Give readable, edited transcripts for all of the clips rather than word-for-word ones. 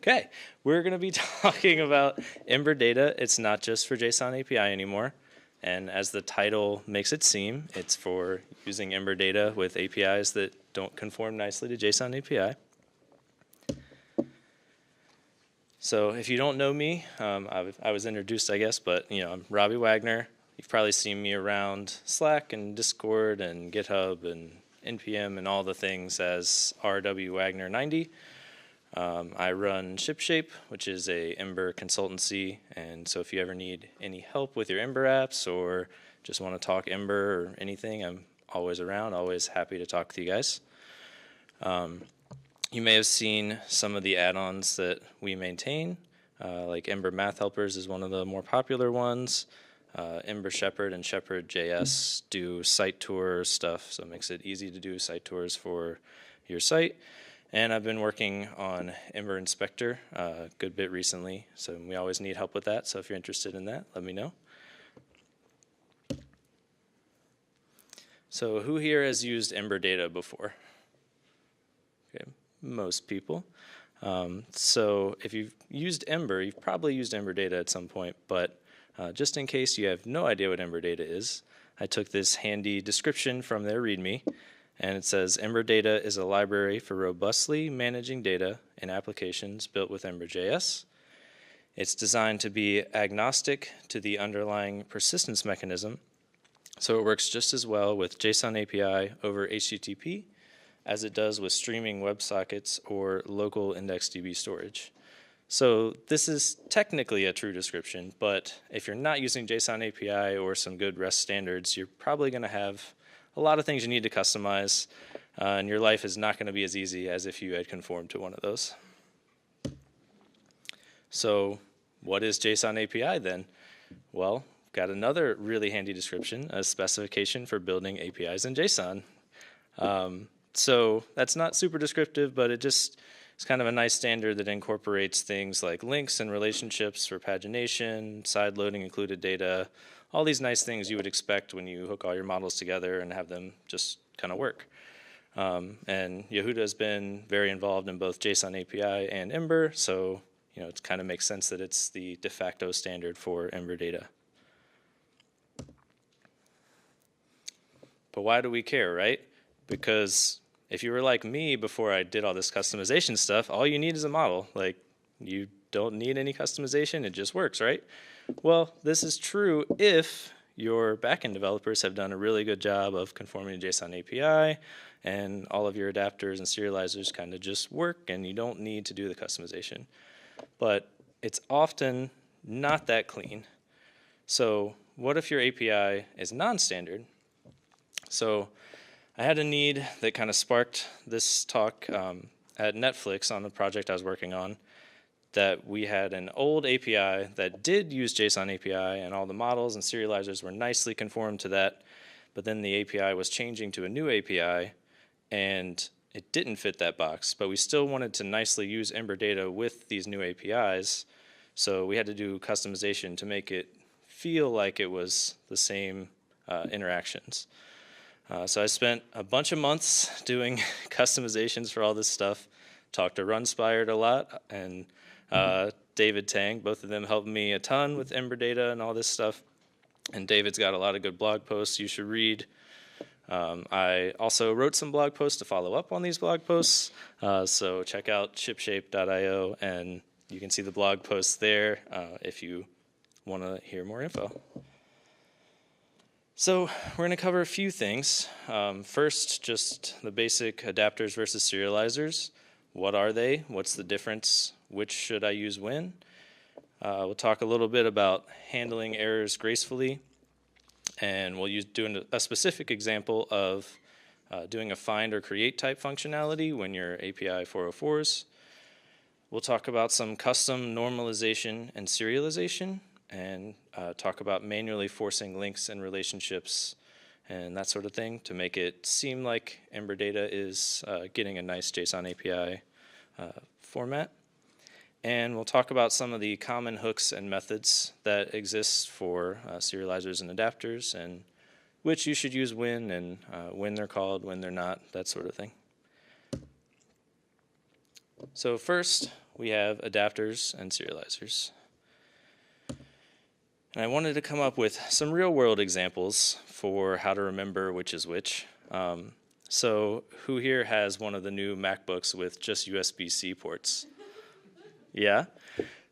Okay, we're going to be talking about Ember Data. It's not just for JSON API anymore. And as the title makes it seem, it's for using Ember Data with APIs that don't conform nicely to JSON API. So if you don't know me, I was introduced, I guess, but I'm Robbie Wagner. You've probably seen me around Slack and Discord and GitHub and NPM and all the things as RW Wagner 90. I run ShipShape, which is a Ember consultancy, and so if you ever need any help with your Ember apps or just want to talk Ember or anything, I'm always around, always happy to talk with you guys. You may have seen some of the add-ons that we maintain, like Ember Math Helpers is one of the more popular ones. Ember Shepherd and Shepherd.js do site tour stuff, so it makes it easy to do site tours for your site. And I've been working on Ember Inspector a good bit recently, so we always need help with that. So if you're interested in that, let me know. So who here has used Ember Data before? Okay, most people. So if you've used Ember, you've probably used Ember Data at some point, but just in case you have no idea what Ember Data is, I took this handy description from their README. And it says, Ember Data is a library for robustly managing data in applications built with Ember.js. It's designed to be agnostic to the underlying persistence mechanism, so it works just as well with JSON API over HTTP as it does with streaming WebSockets or local IndexedDB storage. So this is technically a true description, but if you're not using JSON API or some good REST standards, you're probably going to have a lot of things you need to customize, and your life is not going to be as easy as if you had conformed to one of those. So what is JSON API then? Well, got another really handy description, a specification for building APIs in JSON. So that's not super descriptive, but it's kind of a nice standard that incorporates things like links and relationships for pagination, side loading included data, all these nice things you would expect when you hook all your models together and have them just kind of work. And Yehuda has been very involved in both JSON API and Ember, so it kind of makes sense that it's the de facto standard for Ember Data. But why do we care, right? Because if you were like me before I did all this customization stuff, all you need is a model. Like, you don't need any customization, it just works, right? Well, this is true if your backend developers have done a really good job of conforming to JSON API and all of your adapters and serializers kind of just work and you don't need to do the customization. But it's often not that clean. So what if your API is non-standard? So I had a need that kind of sparked this talk at Netflix on the project I was working on, that we had an old API that did use JSON API and all the models and serializers were nicely conformed to that, but then the API was changing to a new API and it didn't fit that box, but we still wanted to nicely use Ember Data with these new APIs, so we had to do customization to make it feel like it was the same interactions. So I spent a bunch of months doing customizations for all this stuff, talked to Runspired a lot, and David Tang, both of them helped me a ton with Ember Data and all this stuff. And David's got a lot of good blog posts you should read. I also wrote some blog posts to follow up on these blog posts. So check out shipshape.io and you can see the blog posts there if you want to hear more info. So we're going to cover a few things. First, just the basic adapters versus serializers. What are they? What's the difference? Which should I use when? We'll talk a little bit about handling errors gracefully, and we'll do a specific example of doing a find or create type functionality when you're API 404s. We'll talk about some custom normalization and serialization, and talk about manually forcing links and relationships and that sort of thing to make it seem like Ember Data is getting a nice JSON API format. And we'll talk about some of the common hooks and methods that exist for serializers and adapters and which you should use when and when they're called, when they're not, that sort of thing. So first, we have adapters and serializers. And I wanted to come up with some real-world examples for how to remember which is which. So who here has one of the new MacBooks with just USB-C ports? Yeah?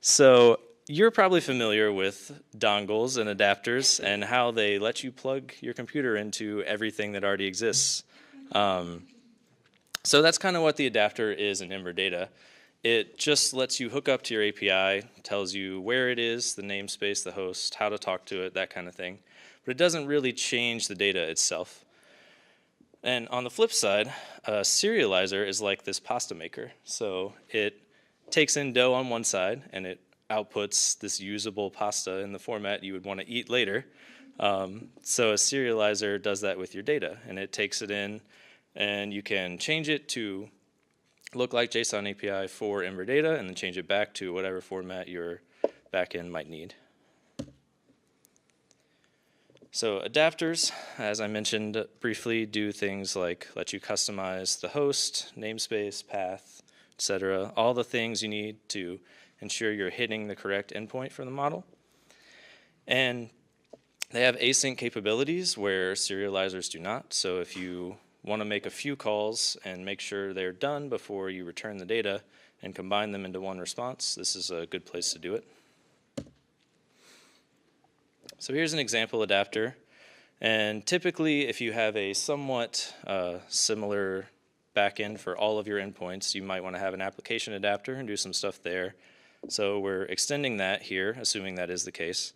So you're probably familiar with dongles and adapters and how they let you plug your computer into everything that already exists. So that's kind of what the adapter is in Ember Data. It just lets you hook up to your API, tells you where it is, the namespace, the host, how to talk to it, that kind of thing. But it doesn't really change the data itself. And on the flip side, a serializer is like this pasta maker. So it takes in dough on one side, and it outputs this usable pasta in the format you would want to eat later. So a serializer does that with your data, and it takes it in, and you can change it to look like JSON API for Ember Data, and then change it back to whatever format your backend might need. So adapters, as I mentioned briefly, do things like let you customize the host, namespace, path, etc. All the things you need to ensure you're hitting the correct endpoint for the model. And they have async capabilities where serializers do not. So if you want to make a few calls and make sure they're done before you return the data and combine them into one response, this is a good place to do it. So here's an example adapter. And typically, if you have a somewhat similar backend for all of your endpoints, you might want to have an application adapter and do some stuff there. So we're extending that here, assuming that is the case.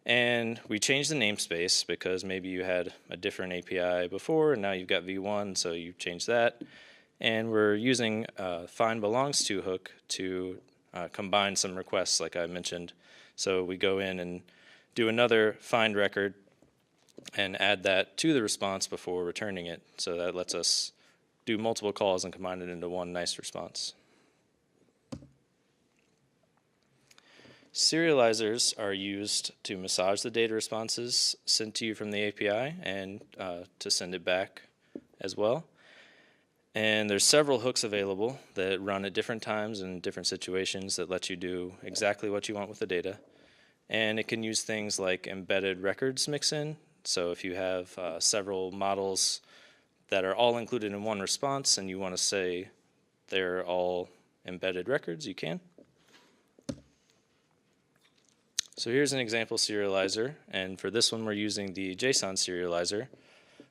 And we changed the namespace because maybe you had a different API before and now you've got v1, so you changed that. And we're using find belongs to hook to combine some requests like I mentioned. So we go in and do another find record and add that to the response before returning it. So that lets us do multiple calls and combine it into one nice response. Serializers are used to massage the data responses sent to you from the API and to send it back as well. And there's several hooks available that run at different times and different situations that let you do exactly what you want with the data. And it can use things like embedded records mix-in. So if you have several models that are all included in one response and you want to say they're all embedded records, you can. So here's an example serializer, and for this one we're using the JSON serializer.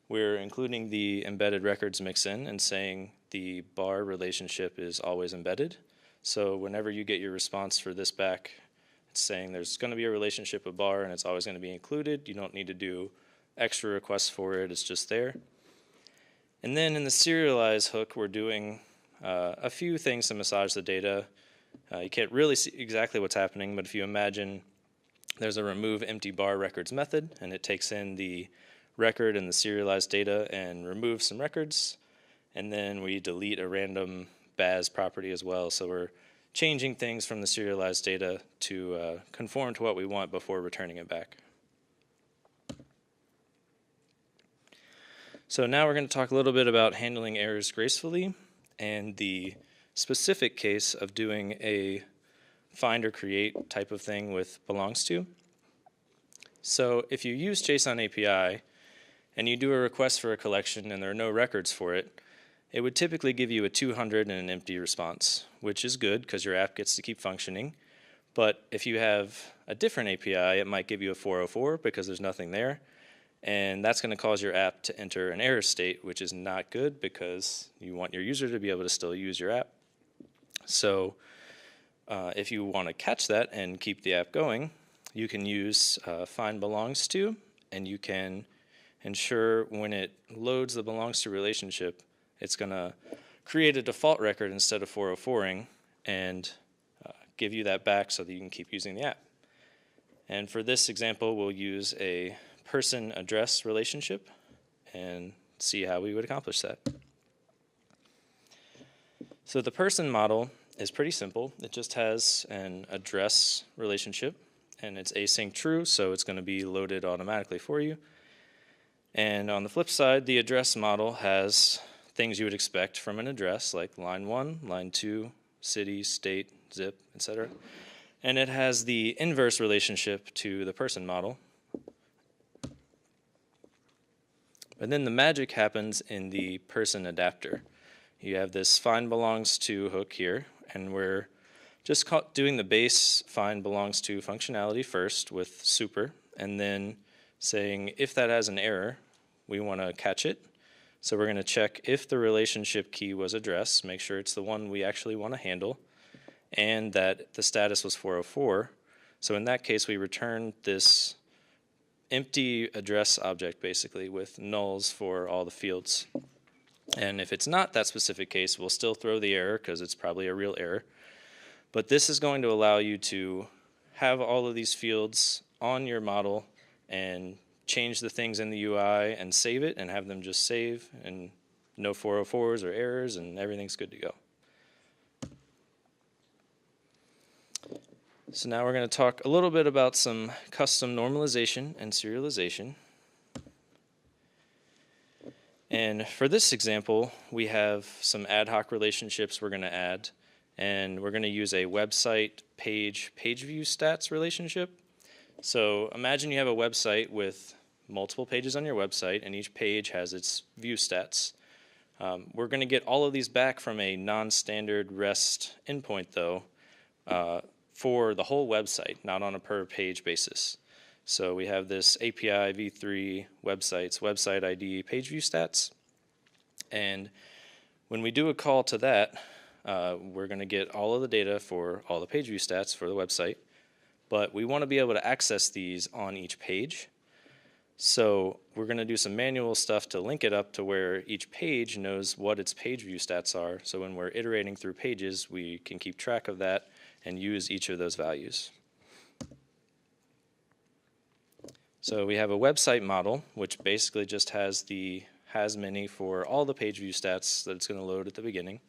We're including the embedded records mix-in and saying the bar relationship is always embedded. So whenever you get your response for this back, it's saying there's going to be a relationship of bar and it's always going to be included. You don't need to do extra requests for it, it's just there. And then in the serialize hook, we're doing a few things to massage the data. You can't really see exactly what's happening, but if you imagine there's a remove empty bar records method, and it takes in the record and the serialized data and removes some records, and then we delete a random BAS property as well. So we're changing things from the serialized data to conform to what we want before returning it back. So now we're going to talk a little bit about handling errors gracefully and the specific case of doing a find or create type of thing with belongs to. So if you use JSON API and you do a request for a collection and there are no records for it, it would typically give you a 200 and an empty response, which is good because your app gets to keep functioning. But if you have a different API, it might give you a 404 because there's nothing there. And that's going to cause your app to enter an error state, which is not good because you want your user to be able to still use your app. So if you want to catch that and keep the app going, you can use find belongs to, and you can ensure when it loads the belongs to relationship, it's going to create a default record instead of 404ing and give you that back so that you can keep using the app. And for this example, we'll use a person address relationship and see how we would accomplish that. So the person model is pretty simple. It just has an address relationship, and it's async true, so it's going to be loaded automatically for you. And on the flip side, the address model has things you would expect from an address, like line 1, line 2, city, state, zip, etc. And it has the inverse relationship to the person model. But then the magic happens in the person adapter. You have this find belongs to hook here, and we're just doing the base find belongs to functionality first with super, and then saying if that has an error, we want to catch it. So we're going to check if the relationship key was address, make sure it's the one we actually want to handle, and that the status was 404. So in that case, we return this empty address object basically with nulls for all the fields. And if it's not that specific case, we'll still throw the error because it's probably a real error. But this is going to allow you to have all of these fields on your model and change the things in the UI and save it and have them just save and no 404s or errors and everything's good to go. So now we're going to talk a little bit about some custom normalization and serialization. And for this example, we have some ad hoc relationships we're going to add, and we're going to use a website page view stats relationship. So imagine you have a website with multiple pages on your website, and each page has its view stats. We're going to get all of these back from a non-standard REST endpoint, though, for the whole website, not on a per page basis. So we have this API v3 websites, website ID, page view stats. And when we do a call to that, we're going to get all of the data for all the page view stats for the website. But we want to be able to access these on each page. So we're going to do some manual stuff to link it up to where each page knows what its page view stats are. So when we're iterating through pages, we can keep track of that and use each of those values. So we have a website model, which basically just has the has many for all the page view stats that it's going to load at the beginning.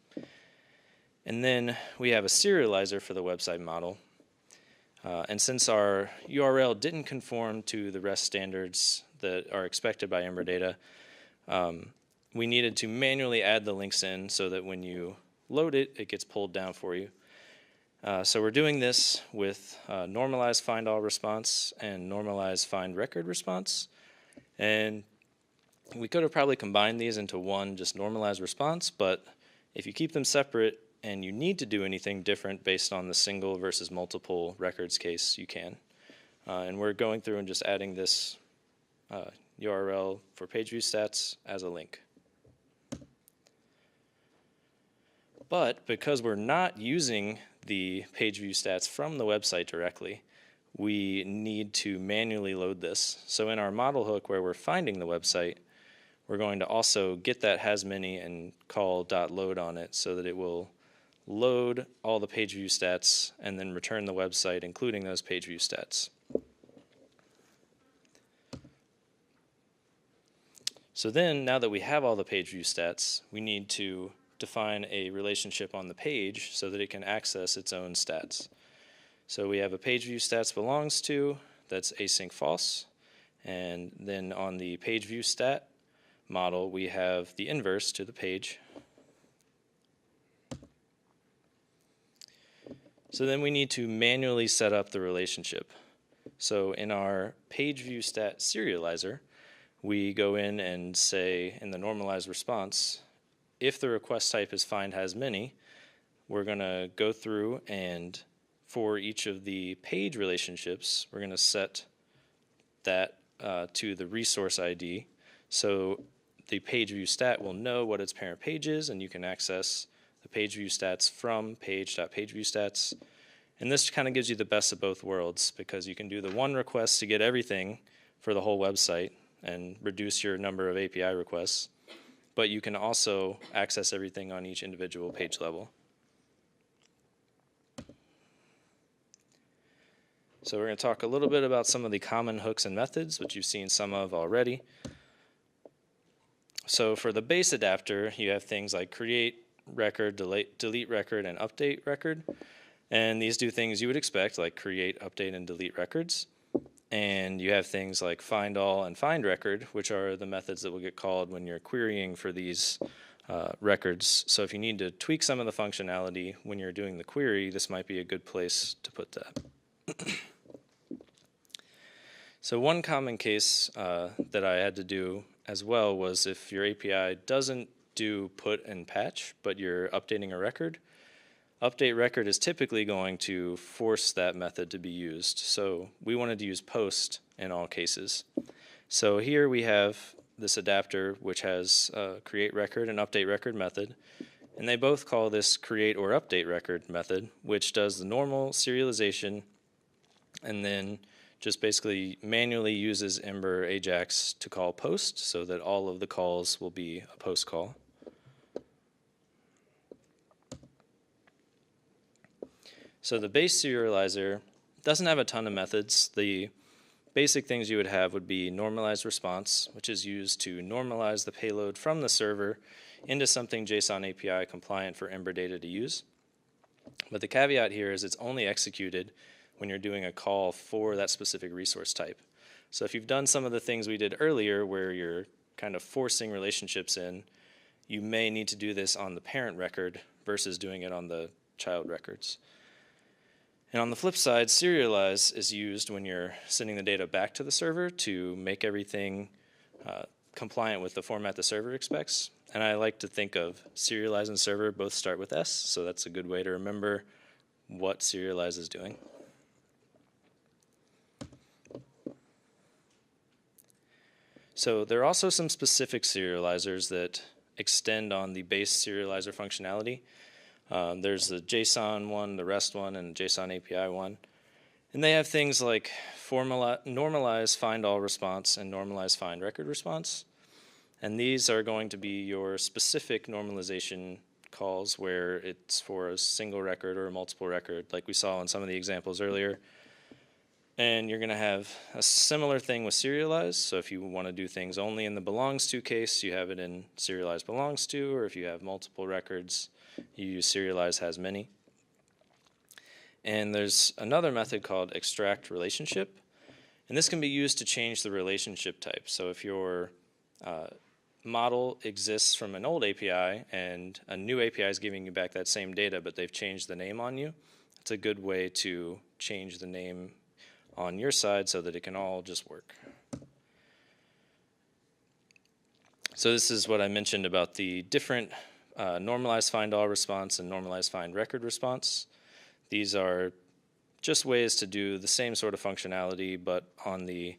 And then we have a serializer for the website model. And since our URL didn't conform to the REST standards that are expected by Ember Data, we needed to manually add the links in so that when you load it, it gets pulled down for you. So we're doing this with normalized find all response and normalized find record response. And we could have probably combined these into one just normalized response, but if you keep them separate and you need to do anything different based on the single versus multiple records case, you can. And we're going through and just adding this URL for page view stats as a link. But because we're not using the page view stats from the website directly, we need to manually load this. So in our model hook where we're finding the website, we're going to also get that has many and call .load on it so that it will load all the page view stats and then return the website including those page view stats. So then, now that we have all the page view stats, we need to define a relationship on the page so that it can access its own stats. So we have a page view stats belongs to, that's async false, and then on the page view stat model we have the inverse to the page. So then we need to manually set up the relationship. So in our page view stat serializer, we go in and say in the normalized response, if the request type is find has many, we're going to go through and for each of the page relationships, we're going to set that to the resource ID. So the page view stat will know what its parent page is, and you can access the page view stats from page.pageviewstats. And this kind of gives you the best of both worlds because you can do the one request to get everything for the whole website and reduce your number of API requests. But you can also access everything on each individual page level. So we're going to talk a little bit about some of the common hooks and methods, which you've seen some of already. So for the base adapter, you have things like create record, delete record, and update record. And these do things you would expect, like create, update, and delete records. And you have things like find all and find record, which are the methods that will get called when you're querying for these records. So if you need to tweak some of the functionality when you're doing the query, this might be a good place to put that. So one common case that I had to do as well was if your API doesn't do put and patch, but you're updating a record, update record is typically going to force that method to be used. So we wanted to use post in all cases. So here we have this adapter which has create record and update record method. And they both call this create or update record method, which does the normal serialization and then just basically manually uses Ember Ajax to call post so that all of the calls will be a post call. So the base serializer doesn't have a ton of methods. The basic things you would have would be normalized response, which is used to normalize the payload from the server into something JSON API compliant for Ember Data to use. But the caveat here is it's only executed when you're doing a call for that specific resource type. So if you've done some of the things we did earlier where you're kind of forcing relationships in, you may need to do this on the parent record versus doing it on the child records. And on the flip side, serialize is used when you're sending the data back to the server to make everything compliant with the format the server expects. And I like to think of serialize and server both start with S, so that's a good way to remember what serialize is doing. So there are also some specific serializers that extend on the base serializer functionality. There's the JSON one, the REST one, and JSON API one. And they have things like normalize find all response and normalize find record response. And these are going to be your specific normalization calls where it's for a single record or a multiple record, like we saw in some of the examples earlier. And you're going to have a similar thing with serialize. So if you want to do things only in the belongs to case, you have it in serialize belongs to, or if you have multiple records, you use serialize has many. And there's another method called extract relationship. And this can be used to change the relationship type. So if your model exists from an old API and a new API is giving you back that same data, but they've changed the name on you, it's a good way to change the name on your side so that it can all just work. So this is what I mentioned about the different normalized find all response and normalized find record response. These are just ways to do the same sort of functionality but on the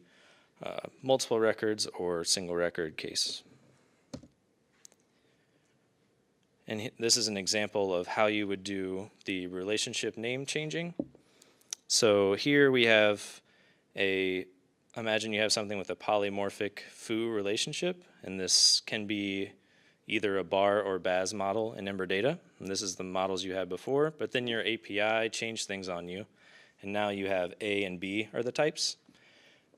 multiple records or single record case. And this is an example of how you would do the relationship name changing. So here we have imagine you have something with a polymorphic foo relationship, and this can be either a bar or BAS model in Ember Data. And this is the models you had before, but then your API changed things on you, and now you have A and B are the types.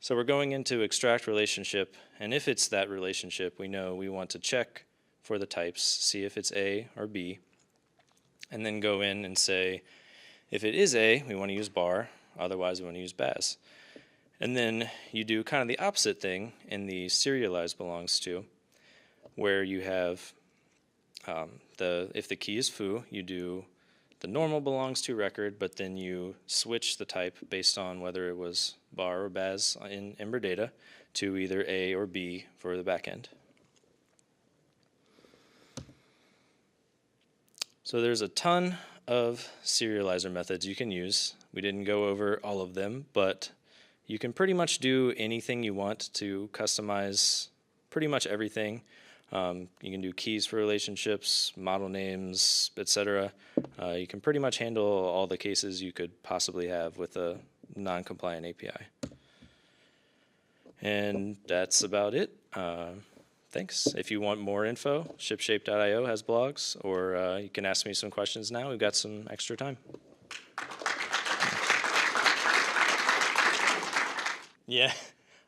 So we're going into extract relationship, and if it's that relationship, we know we want to check for the types, see if it's A or B, and then go in and say, if it is A, we want to use bar, otherwise we want to use BAS. And then you do kind of the opposite thing in the serialize belongs to, where you have if the key is foo, you do the normal belongs to record, but then you switch the type based on whether it was bar or BAS in Ember Data to either A or B for the backend. So there's a ton of serializer methods you can use. We didn't go over all of them, but you can pretty much do anything you want to customize pretty much everything. You can do keys for relationships, model names, etc. You can pretty much handle all the cases you could possibly have with a non-compliant API. And that's about it. Thanks. If you want more info, shipshape.io has blogs, or you can ask me some questions now. We've got some extra time. Yeah,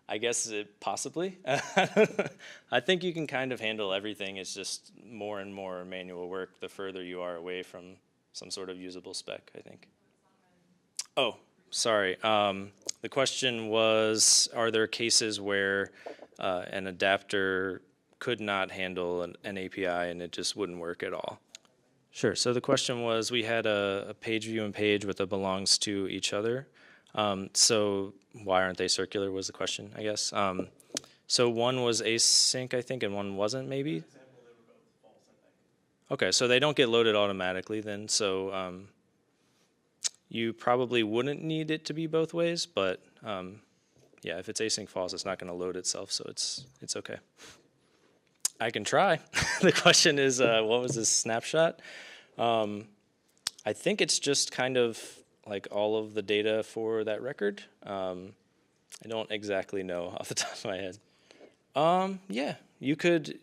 I guess possibly. I think you can kind of handle everything. It's just more and more manual work the further you are away from some sort of usable spec, I think. Oh, sorry. The question was, are there cases where an adapter could not handle an API, and it just wouldn't work at all. Sure. So the question was, we had a page view and page with a belongs to each other. So why aren't they circular was the question, I guess. So one was async, I think, and one wasn't, maybe? Okay, so they don't get loaded automatically then. So you probably wouldn't need it to be both ways, but yeah, if it's async false, it's not going to load itself, so it's okay. I can try. The question is, what was this snapshot? I think it's just kind of like all of the data for that record. I don't exactly know off the top of my head. Yeah, you could.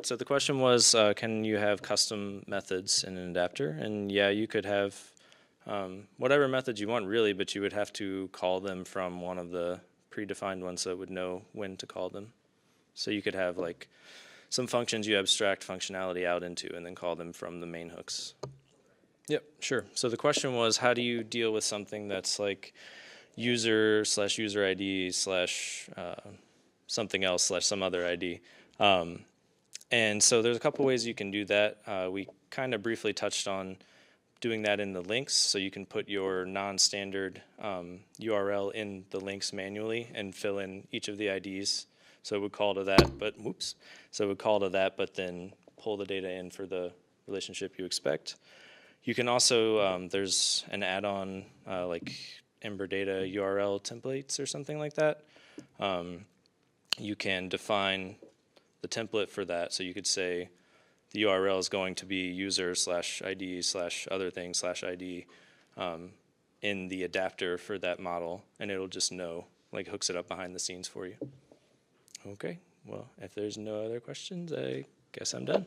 So the question was, can you have custom methods in an adapter? And yeah, you could have whatever methods you want, really, but you would have to call them from one of the predefined ones so it would know when to call them. So you could have like some functions you abstract functionality out into and then call them from the main hooks. Yep, sure. So the question was, how do you deal with something that's like user/user ID/ something else / some other ID? And so there's a couple ways you can do that. We kind of briefly touched on doing that in the links, so you can put your non-standard URL in the links manually and fill in each of the IDs. So it would call to that, but whoops. So it would call to that, but then pull the data in for the relationship you expect. You can also, there's an add-on like Ember Data URL templates or something like that. You can define the template for that. So you could say the URL is going to be user/ID/other thing/ID in the adapter for that model, and it'll just know, like hooks it up behind the scenes for you. Okay, well, if there's no other questions, I guess I'm done.